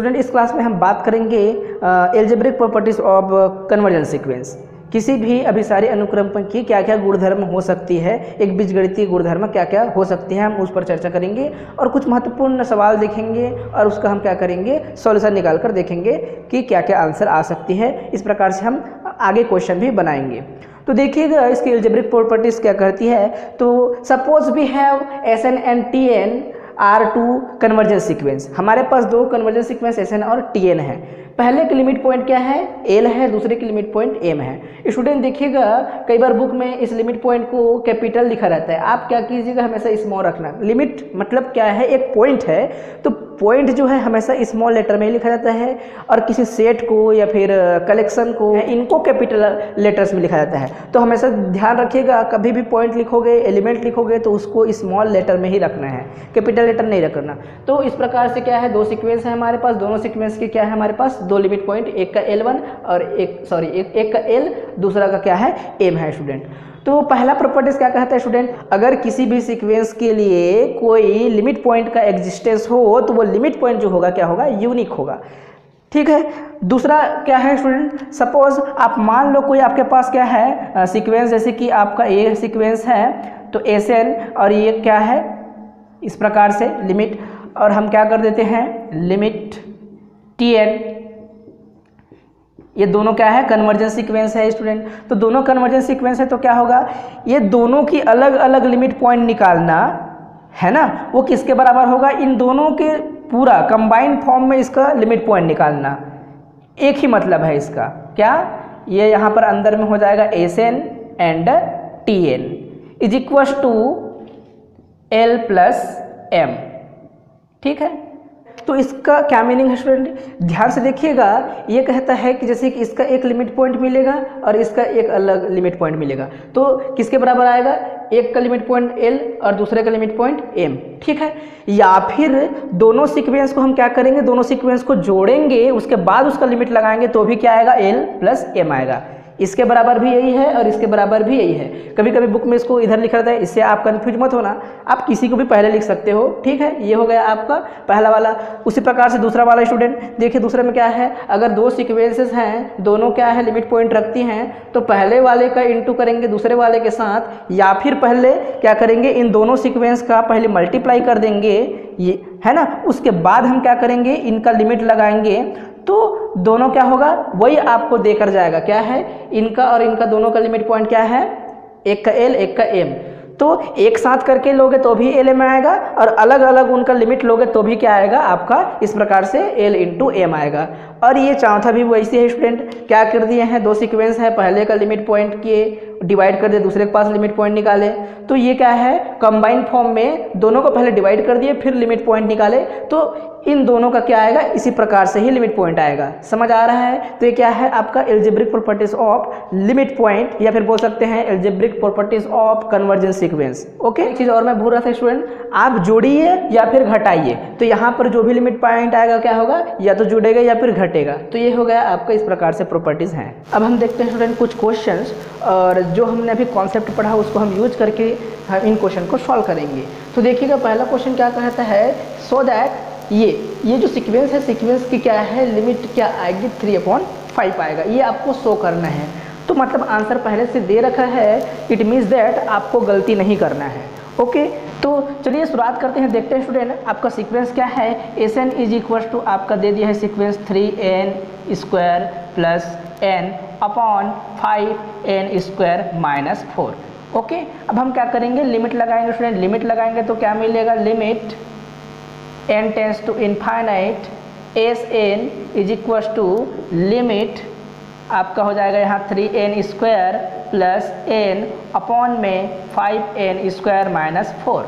Student इस class में हम बात करेंगे algebraic properties of convergence sequence. किसी भी अभिसारी अनुक्रम की क्या क्या गुणधर्म हो सकती है, एक बीजगणितीय गुणधर्म क्या क्या हो सकती है, हम उस पर चर्चा करेंगे और कुछ महत्वपूर्ण सवाल देखेंगे और उसका हम क्या करेंगे, सॉल्यूशन निकाल कर देखेंगे कि क्या क्या आंसर आ सकती है। इस प्रकार से हम आगे क्वेश्चन भी बनाएंगे। तो देखिएगा इसकी एल्जेब्रिक प्रॉपर्टीज क्या करती है। तो suppose we have Sn and Tn are two convergence sequence. हमारे पास दो कन्वर्जेंस सीक्वेंस Sn और Tn है। पहले की लिमिट पॉइंट क्या है, L है, दूसरे की लिमिट पॉइंट M है। स्टूडेंट देखिएगा कई बार बुक में इस लिमिट पॉइंट को कैपिटल लिखा रहता है, आप क्या कीजिएगा हमेशा स्मॉल रखना। लिमिट मतलब क्या है, एक पॉइंट है तो पॉइंट जो है हमेशा स्मॉल लेटर में ही लिखा जाता है और किसी सेट को या फिर कलेक्शन को इनको कैपिटल लेटर्स में लिखा जाता है। तो हमेशा ध्यान रखिएगा कभी भी पॉइंट लिखोगे, एलिमेंट लिखोगे तो उसको स्मॉल लेटर में ही रखना है, कैपिटल लेटर नहीं रखना। तो इस प्रकार से क्या है, दो सीक्वेंस है हमारे पास, दोनों सीक्वेंस के क्या है हमारे पास दो लिमिट पॉइंट, एक का L1 और एक का L, दूसरा का क्या है M है स्टूडेंट। तो पहला प्रॉपर्टीज क्या कहता है स्टूडेंट, अगर किसी भी सीक्वेंस के लिए कोई लिमिट पॉइंट का एग्जिस्टेंस हो तो वो लिमिट पॉइंट जो होगा क्या होगा, यूनिक होगा। ठीक है। दूसरा क्या है स्टूडेंट, सपोज आप मान लो कोई आपके पास क्या है सीक्वेंस, जैसे कि आपका ये सीक्वेंस है तो Sn और ये क्या है इस प्रकार से लिमिट, और हम क्या कर देते हैं लिमिट Tn, ये दोनों क्या है कन्वर्जेंस सीक्वेंस है स्टूडेंट। तो दोनों कन्वर्जेंस सीक्वेंस है तो क्या होगा, ये दोनों की अलग अलग लिमिट पॉइंट निकालना है ना, वो किसके बराबर होगा, इन दोनों के पूरा कंबाइंड फॉर्म में इसका लिमिट पॉइंट निकालना। एक ही मतलब है इसका, क्या ये यहाँ पर अंदर में हो जाएगा Sn and Tn is equal to L plus M। ठीक है। तो इसका क्या मीनिंग है स्टूडेंट, ध्यान से देखिएगा। ये कहता है कि जैसे कि इसका एक लिमिट पॉइंट मिलेगा और इसका एक अलग लिमिट पॉइंट मिलेगा, तो किसके बराबर आएगा, एक का लिमिट पॉइंट L और दूसरे का लिमिट पॉइंट M। ठीक है। या फिर दोनों सीक्वेंस को हम क्या करेंगे, दोनों सीक्वेंस को जोड़ेंगे, उसके बाद उसका लिमिट लगाएंगे तो भी क्या आएगा, L प्लस M आएगा। इसके बराबर भी यही है और इसके बराबर भी यही है। कभी कभी बुक में इसको इधर लिखा रहता है, इससे आप कंफ्यूज मत होना, आप किसी को भी पहले लिख सकते हो। ठीक है, ये हो गया आपका पहला वाला। उसी प्रकार से दूसरा वाला स्टूडेंट देखिए, दूसरे में क्या है, अगर दो सीक्वेंसेस हैं दोनों क्या है लिमिट पॉइंट रखती हैं तो पहले वाले का इंटू करेंगे दूसरे वाले के साथ, या फिर पहले क्या करेंगे इन दोनों सीक्वेंस का पहले मल्टीप्लाई कर देंगे, ये है ना, उसके बाद हम क्या करेंगे इनका लिमिट लगाएंगे तो दोनों क्या होगा वही आपको देकर जाएगा, क्या है इनका और इनका दोनों का लिमिट पॉइंट क्या है, एक का L एक का M। तो एक साथ करके लोगे तो भी L M आएगा और अलग अलग उनका लिमिट लोगे तो भी क्या आएगा आपका इस प्रकार से L इंटू M आएगा। और ये चौथा भी वैसे है स्टूडेंट, क्या कर दिए हैं, दो सीक्वेंस है, पहले का लिमिट पॉइंट किए डिवाइड कर दिए, दूसरे के पास लिमिट पॉइंट निकाले, तो ये क्या है कंबाइंड फॉर्म में दोनों को पहले डिवाइड कर दिए फिर लिमिट पॉइंट निकाले, तो इन दोनों का क्या आएगा इसी प्रकार से ही लिमिट पॉइंट आएगा। समझ आ रहा है। तो ये क्या है आपका algebraic properties of limit point, या फिर बोल सकते हैं algebraic properties of convergence sequence. Okay. एक चीज और मैं भूल रहा था स्टूडेंट, आप जोड़िए या फिर घटाइए, तो यहाँ पर जो भी लिमिट पॉइंट आएगा क्या होगा, या तो जुड़ेगा या फिर घटेगा। तो ये हो गया आपका इस प्रकार से प्रॉपर्टीज हैं। अब हम देखते हैं स्टूडेंट कुछ क्वेश्चंस, और जो हमने अभी कॉन्सेप्ट पढ़ा उसको हम यूज करके हम इन क्वेश्चन को सॉल्व करेंगे। तो देखिएगा पहला क्वेश्चन क्या कहता है, सो दैट ये जो सीक्वेंस है, सीक्वेंस की क्या है लिमिट क्या आएगी 3/5 आएगा, ये आपको शो करना है। तो मतलब आंसर पहले से दे रखा है, इट मीन्स दैट आपको गलती नहीं करना है। ओके। तो चलिए शुरुआत करते हैं, देखते हैं स्टूडेंट आपका सीक्वेंस क्या है। Sn इज इक्वल टू आपका दे दिया है sequence 3n² plus n upon 5n² minus 4। Okay. अब हम क्या करेंगे, लिमिट लगाएंगे स्टूडेंट, लिमिट लगाएंगे तो क्या मिलेगा, limit n tends to infinite Sn is equal to limit आपका हो जाएगा यहाँ 3n² प्लस n अपॉन में 5n² minus 4,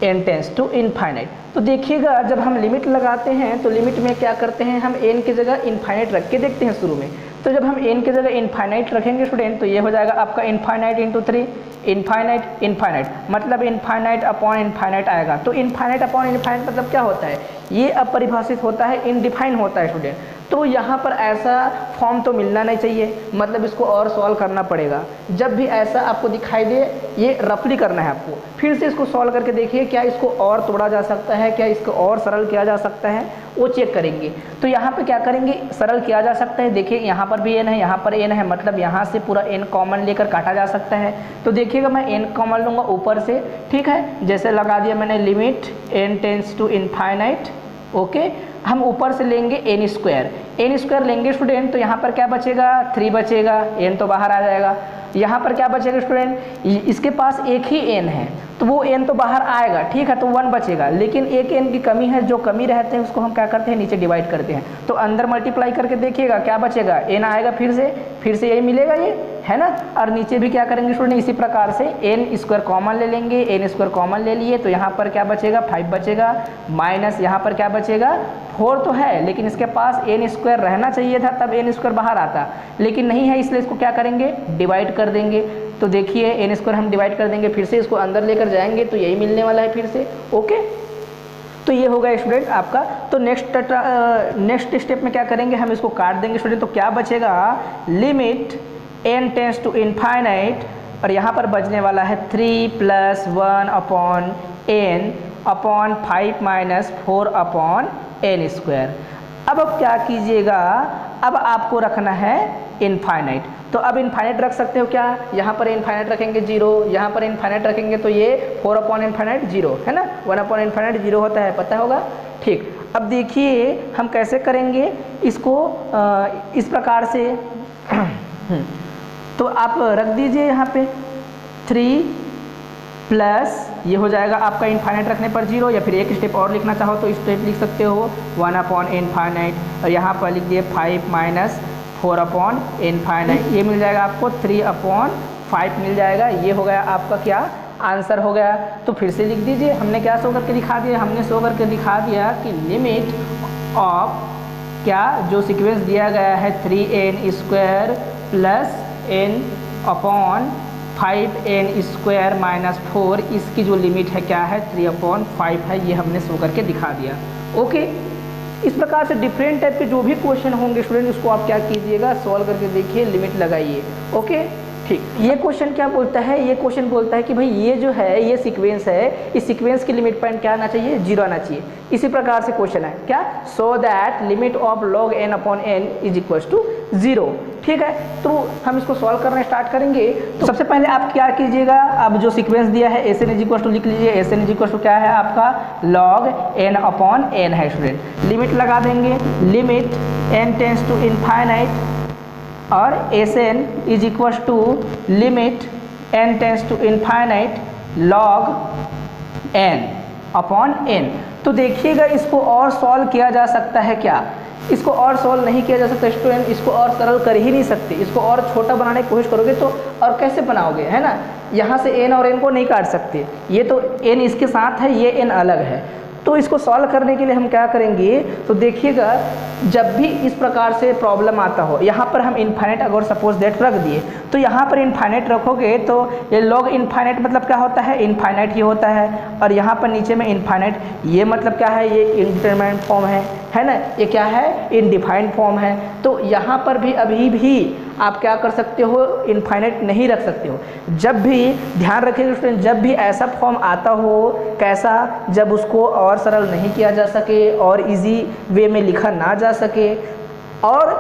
n tends to infinite. तो देखिएगा जब हम लिमिट लगाते हैं तो लिमिट में क्या करते हैं, हम n की जगह इनफाइनाइट रख के देखते हैं शुरू में। तो जब हम n की जगह इनफाइनाइट रखेंगे स्टूडेंट तो ये हो जाएगा आपका इनफाइनाइट इंटू 3, इनफाइनाइट इनफाइनाइट मतलब इनफाइनाइट अपॉन इनफाइनाइट आएगा। तो इनफाइनाइट अपॉन इनफाइनाइट मतलब क्या होता है, ये अपरिभाषित होता है, इनडिफाइन होता है स्टूडेंट। तो यहाँ पर ऐसा फॉर्म तो मिलना नहीं चाहिए, मतलब इसको और सॉल्व करना पड़ेगा। जब भी ऐसा आपको दिखाई दे, ये रफली करना है आपको, फिर से इसको सॉल्व करके देखिए क्या इसको और तोड़ा जा सकता है, क्या इसको और सरल किया जा सकता है, वो चेक करेंगे। तो यहाँ पे क्या करेंगे, सरल किया जा सकता है। देखिए यहाँ पर भी n है, यहाँ पर n है, मतलब यहाँ से पूरा n कॉमन लेकर काटा जा सकता है। तो देखिएगा मैं n कॉमन लूँगा ऊपर से, ठीक है, जैसे लगा दिया मैंने limit n tends to infinite, okay. हम ऊपर से लेंगे n स्क्वायर लेंगे स्टूडेंट, तो यहाँ पर क्या बचेगा, 3 बचेगा, n तो बाहर आ जाएगा। यहाँ पर क्या बचेगा स्टूडेंट, इसके पास एक ही n है तो वो n तो बाहर आएगा, ठीक है, तो 1 बचेगा, लेकिन एक n की कमी है, जो कमी रहते हैं उसको हम क्या करते हैं, नीचे डिवाइड करते हैं। तो अंदर मल्टीप्लाई करके देखिएगा क्या बचेगा, n आएगा, फिर से यही मिलेगा, ये है ना। और नीचे भी क्या करेंगे स्टूडेंट, इसी प्रकार से n स्क्वायर कॉमन ले लेंगे, n स्क्वायर कॉमन ले लिए, तो यहाँ पर क्या बचेगा, 5 बचेगा, माइनस यहाँ पर क्या बचेगा, 4 तो है, लेकिन इसके पास n स्क्वायर रहना चाहिए था, तब n स्क्वायर बाहर आता, लेकिन नहीं है, इसलिए इसको क्या करेंगे, डिवाइड कर देंगे। तो देखिए n स्क्वायर हम डिवाइड कर देंगे, फिर से इसको अंदर लेकर जाएंगे तो यही मिलने वाला है फिर से, ओके। तो ये होगा स्टूडेंट आपका। तो नेक्स्ट स्टेप में क्या करेंगे, हम इसको काट देंगे स्टूडेंट। तो क्या बचेगा, limit n tends to infinite, और यहाँ पर बचने वाला है 3 + 1 upon n upon 5 minus 4 upon n square. अब क्या कीजिएगा, अब आपको रखना है इनफाइनाइट। तो अब इनफाइनाइट रख सकते हो क्या, यहाँ पर इनफाइनाइट रखेंगे 0, यहाँ पर इनफाइनाइट रखेंगे तो ये 4 अपॉन इनफाइनाइट 0 है ना, 1 अपॉन इनफाइनाइट 0 होता है, पता होगा, ठीक। अब देखिए हम कैसे करेंगे इसको, इस प्रकार से तो आप रख दीजिए यहाँ पे 3 प्लस, ये हो जाएगा आपका इनफाइनाइट रखने पर 0, या फिर एक स्टेप और लिखना चाहो तो स्टेप लिख सकते हो 1 अपॉन इनफाइनाइट, और यहाँ पर लिख दिए 5 माइनस 4 अपॉन इनफाइनाइट, ये मिल जाएगा आपको 3 अपॉन 5 मिल जाएगा। ये हो गया आपका क्या आंसर हो गया। तो फिर से लिख दीजिए, हमने क्या शो करके दिखा दिया, हमने शो करके दिखा दिया कि लिमिट ऑफ क्या, जो सीक्वेंस दिया गया है 3n square plus n upon 5n square minus 4, इसकी जो लिमिट है क्या है, 3/5 है, ये हमने शो करके दिखा दिया, ओके। इस प्रकार से डिफरेंट टाइप के जो भी क्वेश्चन होंगे स्टूडेंट, उसको आप क्या कीजिएगा, सॉल्व करके देखिए, लिमिट लगाइए, ओके, ठीक। ये क्वेश्चन क्या बोलता है, ये क्वेश्चन बोलता है कि भाई ये जो है, ये सीक्वेंस है, इस सीक्वेंस की लिमिट पॉइंट क्या आना चाहिए, 0 आना चाहिए। इसी प्रकार से क्वेश्चन है क्या, so that limit of log n upon n is equal to 0, ठीक है। तो हम इसको सॉल्व करना स्टार्ट करेंगे। तो सबसे पहले आप क्या कीजिएगा, अब जो सीक्वेंस दिया है S N is equal to लिख लीजिए, S N is equal to क्या है आपका, log n अपॉन n है स्टूडेंट। लिमिट लगा देंगे, limit n tends to infinite, और S N is equal to limit n tends to infinite log n upon n। तो देखिएगा इसको और सॉल्व किया जा सकता है क्या, इसको और सॉल्व नहीं किया जा सकता स्टूडेंट, इसको और सरल कर ही नहीं सकते। इसको और छोटा बनाने की कोशिश करोगे तो और कैसे बनाओगे, है ना। यहाँ से n और n को नहीं काट सकते, ये तो n इसके साथ है, ये n अलग है। तो इसको सॉल्व करने के लिए हम क्या करेंगे, तो देखिएगा जब भी इस प्रकार से प्रॉब्लम आता हो, यहाँ पर हम इनफाइनाइट अगर सपोज दैट रख दिए, तो यहाँ पर इनफाइनाइट रखोगे तो ये log इनफाइनाइट मतलब क्या होता है, इनफाइनाइट ही होता है, और यहाँ पर नीचे में इनफाइनाइट, ये मतलब क्या है, ये इनडिटरमिनेट फॉर्म है ना, ये क्या है, इनडिफाइंड फॉर्म है। तो यहाँ पर भी अभी भी आप क्या कर सकते हो, इनफाइनाइट नहीं रख सकते हो। जब भी ध्यान रखिएगा स्टूडेंट, जब भी ऐसा फॉर्म आता हो, कैसा, जब उसको और सरल नहीं किया जा सके और इजी वे में लिखा ना जा सके, और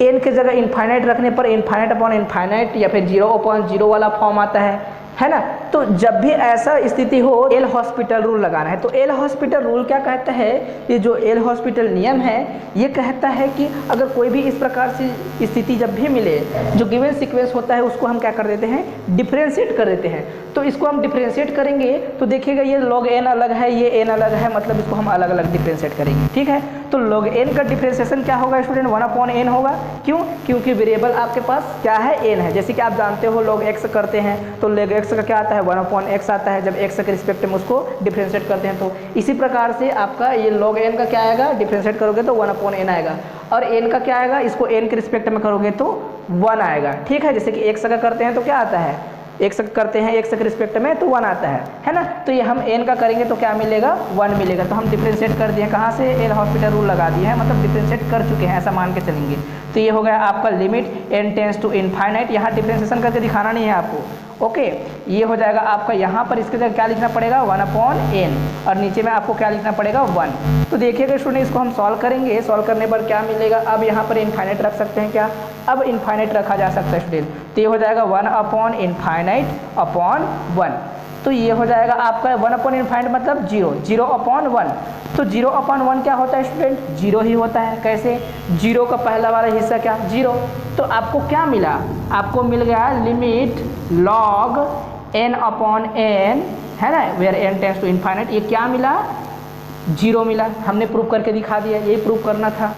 n के जगह इनफाइनाइट रखने पर इनफाइनाइट अपॉन इनफाइनाइट या फिर 0 अपॉन 0 वाला फॉर्म आता है ना। तो जब भी ऐसा स्थिति हो, एल हॉस्पिटल रूल लगाना है। तो एल हॉस्पिटल रूल क्या कहता है, ये जो एल हॉस्पिटल नियम है, ये कहता है कि अगर कोई भी इस प्रकार से स्थिति जब भी मिले, जो गिवन सीक्वेंस होता है उसको हम क्या कर देते हैं, डिफ्रेंशिएट कर देते हैं। तो इसको हम डिफ्रेंशिएट करेंगे तो देखिएगा ये log n अलग है, ये n अलग है, मतलब इसको हम अलग अलग डिफ्रेंशिएट करेंगे, ठीक है। तो log n का डिफ्रेंशिएशन क्या होगा स्टूडेंट, 1 अपॉन n होगा। क्यों, क्योंकि वेरिएबल आपके पास क्या है, n है। जैसे कि आप जानते हो log x करते हैं तो log x का क्या आता है, 1 अपॉन x आता है, जब x के रिस्पेक्ट में उसको डिफ्रेंशिएट करते हैं। तो इसी प्रकार से आपका ये log n का क्या आएगा, डिफ्रेंशिएट करोगे तो 1 अपॉन n आएगा, और n का क्या आएगा, इसको n के रिस्पेक्ट में करोगे तो 1 आएगा, ठीक है। जैसे कि x का करते हैं तो क्या आता है, x करते हैं x के रिस्पेक्ट में तो 1 आता है ना। तो ये हम n का करेंगे तो क्या मिलेगा 1 मिलेगा। तो हम डिफ्रेंशिएट कर दिए, कहाँ से एल हॉस्पिटल रूल लगा दिए हैं, मतलब डिफ्रेंशिएट कर चुके हैं ऐसा मान के चलेंगे। तो ये हो गया आपका limit n tends to infinite, यहाँ डिफ्रेंशिएशन करके दिखाना नहीं है आपको। ओके, ये हो जाएगा आपका, यहाँ पर इसके जगह क्या लिखना पड़ेगा 1/n और नीचे में आपको क्या लिखना पड़ेगा 1। तो देखिएगा स्टूडेंट, इसको हम सॉल्व करेंगे, सॉल्व करने पर क्या मिलेगा, अब यहाँ पर इनफाइनाइट रख सकते हैं क्या, अब इनफाइनाइट रखा जा सकता है स्टूडेंट। तो ये हो जाएगा 1/∞/1। तो ये हो जाएगा आपका 1/∞ मतलब 0, 0/1। तो 0/1 क्या होता है स्टूडेंट, 0 ही होता है। कैसे, 0 का पहला वाला हिस्सा क्या 0। तो आपको क्या मिला, आपको मिल गया लिमिट log n/n, है ना, where n tends to infinite. ये क्या मिला 0 मिला, हमने प्रूव करके दिखा दिया, यही प्रूव करना था।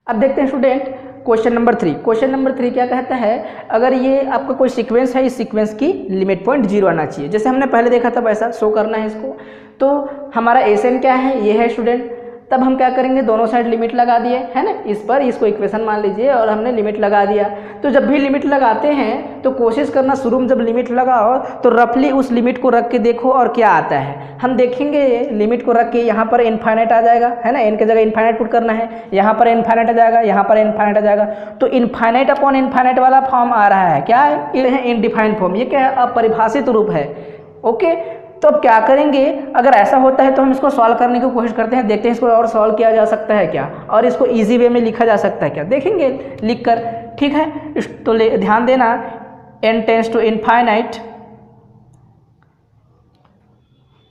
अब देखते हैं student question number 3। Question number 3 क्या कहता है, अगर ये आपका कोई सीक्वेंस है, इस सीक्वेंस की लिमिट पॉइंट 0 आना चाहिए, जैसे हमने पहले देखा था वैसा शो करना है इसको। तो हमारा एसएन क्या है, ये है स्टूडेंट। तब हम क्या करेंगे, दोनों साइड लिमिट लगा दिए, है ना, इस पर इसको इक्वेशन मान लीजिए और हमने लिमिट लगा दिया। तो जब भी लिमिट लगाते हैं तो कोशिश करना शुरू में जब लिमिट लगाओ तो रफली उस लिमिट को रख के देखो और क्या आता है। हम देखेंगे लिमिट को रख के यहाँ पर इनफाइनाइट आ जाएगा, है ना, n के जगह इनफाइनाइट पुट करना है, यहाँ पर इनफाइनाइट आ जाएगा, यहाँ पर इनफाइनाइट आ जाएगा। तो इनफाइनाइट अपॉन इनफाइनाइट वाला फॉर्म आ रहा है, क्या है, ये है इनडिफाइंड फॉर्म, ये क्या है अपरिभाषित रूप है। ओके, तो अब क्या करेंगे, अगर ऐसा होता है तो हम इसको सॉल्व करने की कोशिश करते हैं, देखते हैं इसको और सॉल्व किया जा सकता है क्या, और इसको इजी वे में लिखा जा सकता है क्या, देखेंगे लिख कर, ठीक है। तो ध्यान देना, n टेंस टू इनफाइनाइट,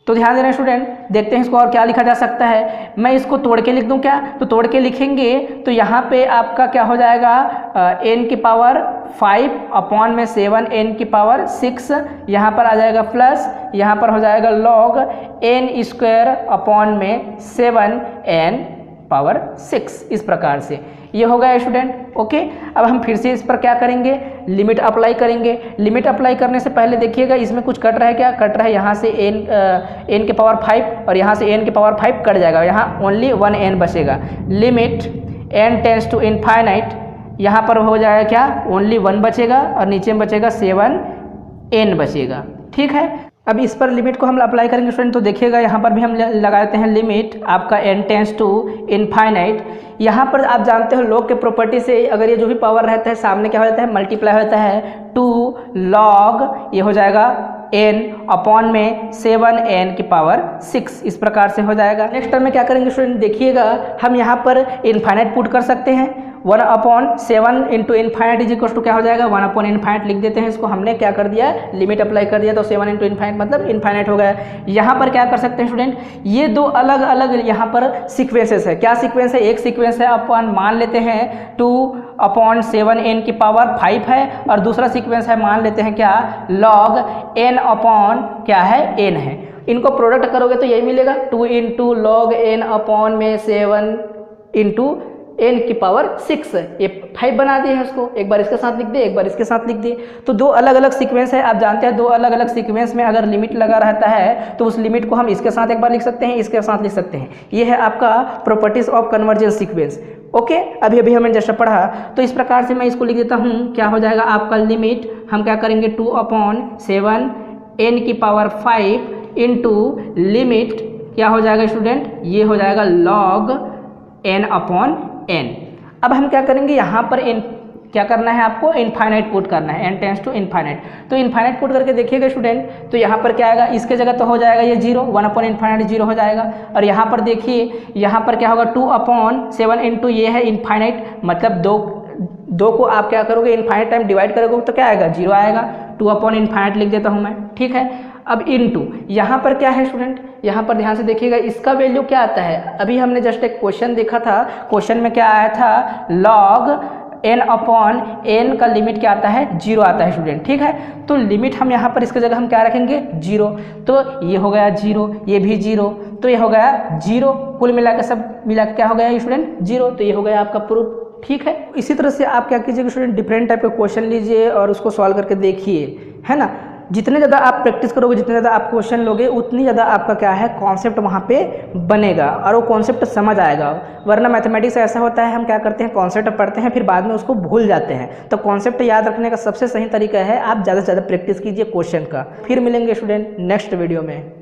तो ध्यान देना स्टूडेंट, देखते हैं इसको और क्या लिखा जा सकता है। मैं इसको तोड़ के लिख दूं क्या, तो तोड़ के लिखेंगे तो यहाँ पे आपका क्या हो जाएगा n की पावर 5 अपॉन में 7 n की पावर 6, यहाँ पर आ जाएगा प्लस, यहाँ पर हो जाएगा log n² अपॉन में 7 n पावर 6, इस प्रकार से ये हो गया स्टूडेंट। ओके, अब हम फिर से इस पर क्या करेंगे, लिमिट अप्लाई करेंगे। लिमिट अप्लाई करने से पहले देखिएगा इसमें कुछ कट रहा है क्या, कट रहा है, यहाँ से n के पावर 5 और यहाँ से n के पावर 5 कट जाएगा, यहाँ ओनली 1n बचेगा। Limit n tends to infinite, यहाँ पर हो जाएगा क्या, ओनली 1 बचेगा और नीचे में बचेगा 7n बचेगा, ठीक है। अब इस पर लिमिट को हम अप्लाई करेंगे स्टूडेंट, तो देखिएगा यहाँ पर भी हम लगाते हैं लिमिट आपका n टेंस टू इनफाइनाइट। यहाँ पर आप जानते हो लॉग के प्रॉपर्टी से अगर ये जो भी पावर रहता है सामने क्या हो जाता है, मल्टीप्लाई होता है, 2 log ये हो जाएगा n अपॉन में 7n की पावर 6, इस प्रकार से हो जाएगा। नेक्स्ट टर्म में क्या करेंगे स्टूडेंट, देखिएगा हम यहाँ पर इनफाइनाइट पुट कर सकते हैं, 1/7 into infinite is equal to क्या हो जाएगा 1/इनफाइनाइट लिख देते हैं इसको, हमने क्या कर दिया लिमिट अप्लाई कर दिया, तो 7 इंटू इनफाइनाइट मतलब इनफाइनाइट हो गया। यहाँ पर क्या कर सकते हैं स्टूडेंट, ये दो अलग अलग यहाँ पर सीक्वेंसेस है, क्या सीक्वेंस है, एक सीक्वेंस है अपन मान लेते हैं 2/7n की पावर 5 है और दूसरा सीक्वेंस है मान लेते हैं क्या log n अपॉन क्या है n है। इनको प्रोडक्ट करोगे तो यही मिलेगा 2 इंटू log n अपॉन में 7 इंटू n की पावर 6, ये 5 बना दिए हैं उसको, एक बार इसके साथ लिख दिए, एक बार इसके साथ लिख दिए। तो दो अलग अलग सीक्वेंस है, आप जानते हैं दो अलग अलग सीक्वेंस में अगर लिमिट लगा रहता है तो उस लिमिट को हम इसके साथ एक बार लिख सकते हैं, इसके साथ लिख सकते हैं। ये है आपका properties of convergence sequence. Okay, अभी अभी हमने जैसा पढ़ा, तो इस प्रकार से मैं इसको लिख देता हूँ, क्या हो जाएगा आपका लिमिट, हम क्या करेंगे 2/7 n की पावर 5 इंटू लिमिट क्या हो जाएगा स्टूडेंट, ये हो जाएगा log n अपॉन n। अब हम क्या करेंगे, यहाँ पर क्या करना है आपको, इनफाइनाइट पुट करना है, n टेंस टू इनफाइनाइट। तो इनफाइनाइट पुट करके देखिएगा स्टूडेंट, तो यहाँ पर क्या आएगा, इसके जगह तो हो जाएगा ये 0, 1/इनफाइनाइट 0 हो जाएगा, और यहाँ पर देखिए यहाँ पर क्या होगा 2/7 इंटू ये है इनफाइनाइट, मतलब दो को आप क्या करोगे इनफाइनाइट टाइम डिवाइड करोगे तो क्या आएगा 0 आएगा, 2/इनफाइनाइट लिख देता हूँ मैं, ठीक है। अब इनटू यहाँ पर क्या है स्टूडेंट, यहाँ पर ध्यान से देखिएगा इसका वैल्यू क्या आता है, अभी हमने जस्ट एक क्वेश्चन देखा था, क्वेश्चन में क्या आया था log n अपॉन n का लिमिट क्या आता है 0 आता है स्टूडेंट, ठीक है। तो लिमिट हम यहाँ पर इसके जगह हम क्या रखेंगे 0, तो ये हो गया 0, ये भी 0, तो ये हो गया 0, कुल मिला के सब मिला के क्या हो गया स्टूडेंट 0, तो ये हो गया आपका प्रूफ, ठीक है। इसी तरह से आप क्या कीजिएगा स्टूडेंट, डिफरेंट टाइप के क्वेश्चन लीजिए और उसको सॉल्व करके देखिए, है ना। जितने ज़्यादा आप प्रैक्टिस करोगे, जितने ज़्यादा आप क्वेश्चन लोगे, उतनी ज़्यादा आपका क्या है कॉन्सेप्ट वहाँ पे बनेगा और वो कॉन्सेप्ट समझ आएगा। वरना मैथमेटिक्स ऐसा होता है, हम क्या करते हैं कॉन्सेप्ट पढ़ते हैं फिर बाद में उसको भूल जाते हैं। तो कॉन्सेप्ट याद रखने का सबसे सही तरीका है आप ज़्यादा से ज़्यादा प्रैक्टिस कीजिए क्वेश्चन का। फिर मिलेंगे स्टूडेंट नेक्स्ट वीडियो में।